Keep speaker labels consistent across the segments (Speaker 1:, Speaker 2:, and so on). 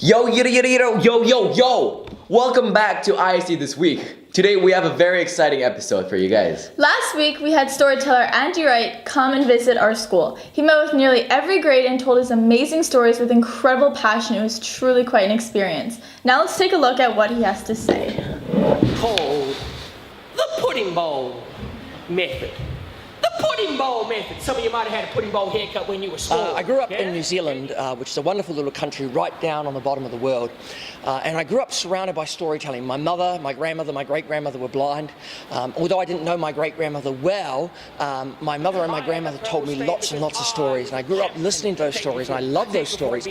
Speaker 1: Yo! Welcome back to ISE This Week. Today we have a very exciting episode for you guys.
Speaker 2: Last week we had storyteller Andy Wright come and visit our school. He met with nearly every grade and told us amazing stories with incredible passion. It was truly quite an experience. Now let's take a look at what he has to say.
Speaker 3: Called the pudding bowl method. The pudding bowl method. Some of you might have had a pudding bowl haircut when you were small.
Speaker 4: I grew up in New Zealand, which is a wonderful little country right down on the bottom of the world. And I grew up surrounded by storytelling. My mother, my grandmother, my great-grandmother were blind. Although I didn't know my great-grandmother well, my mother and my grandmother told me lots and lots of stories. And I grew up listening to those stories, and I loved those stories.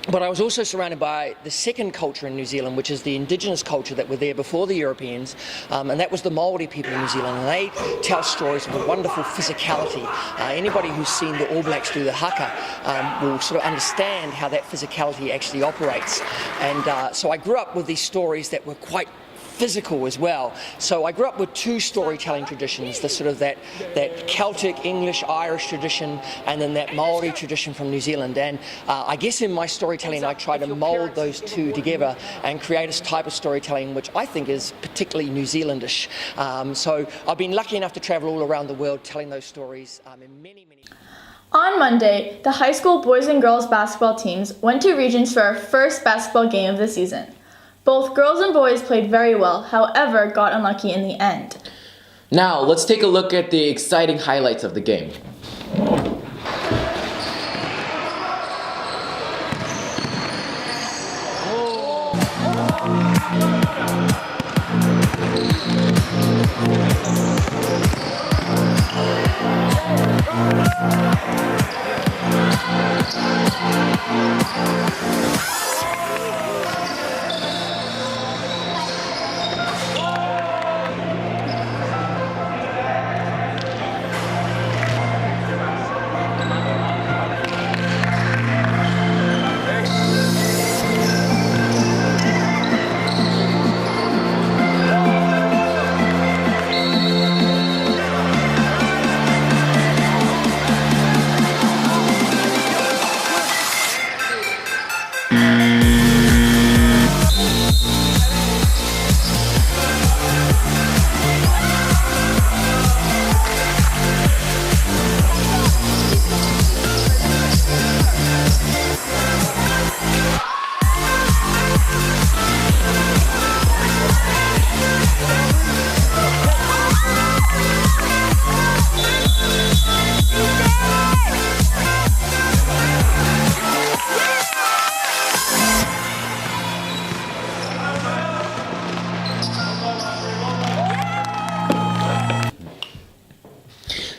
Speaker 4: But I was also surrounded by the second culture in New Zealand, which is the indigenous culture that were there before the Europeans, and that was the Māori people in New Zealand, and they tell stories of a wonderful physicality. Anybody who's seen the All Blacks do the haka will sort of understand how that physicality actually operates. And so I grew up with these stories that were quite physical as well. So I grew up with two storytelling traditions, the sort of that Celtic, English, Irish tradition, and then that Māori tradition from New Zealand. And I guess in my storytelling I try to mould those two together and create a type of storytelling which I think is particularly New Zealandish. So I've been lucky enough to travel all around the world telling those stories in many.
Speaker 2: On Monday, the high school boys and girls basketball teams went to Regents for our first basketball game of the season. Both girls and boys played very well, however, got unlucky in the end.
Speaker 1: Now, let's take a look at the exciting highlights of the game.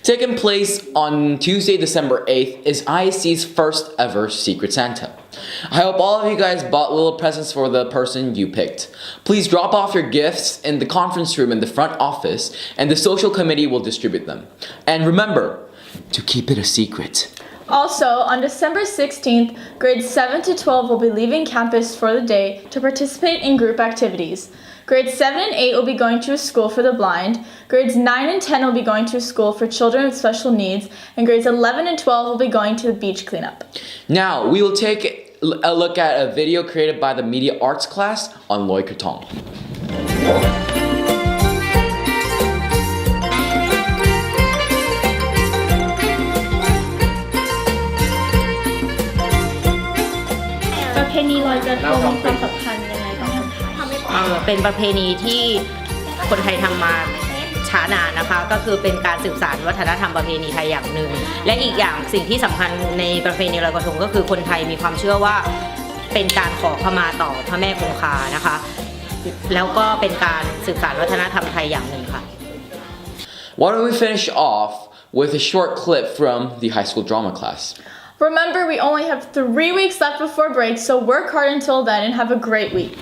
Speaker 1: Taking place on Tuesday, December 8th is ISE's first ever Secret Santa. I hope all of you guys bought little presents for the person you picked. Please drop off your gifts in the conference room in the front office and the social committee will distribute them. And remember to keep it a secret.
Speaker 2: Also, on December 16th, grades 7 to 12 will be leaving campus for the day to participate in group activities. Grades 7 and 8 will be going to a school for the blind, grades 9 and 10 will be going to a school for children with special needs, and grades 11 and 12 will be going to the beach cleanup.
Speaker 1: Now, we will take a look at a video created by the Media Arts class on Loy Krathong.
Speaker 5: ประเพณีลอยกระทงมีความสำคัญยังไงต่อคนไทยเป็นประเพณีที่คนไทยทำมาช้านานนะคะก็คือเป็นการสืบสานวัฒนธรรมประเพณีไทยอย่างหนึ่งและอีกอย่างสิ่งที่สำคัญในประเพณีลอยกระทงก็คือคนไทยมีความเชื่อว่าเป็นการขอขมาต่อพระแม่คงคานะคะแล้วก็เป็นการสืบสานวัฒนธรรมไทยอย่างหนึ่งค่ะ
Speaker 1: Why don't we finish off with a short clip from the high school drama class?
Speaker 2: Remember, we only have 3 weeks left before break, so work hard until then and have a great week.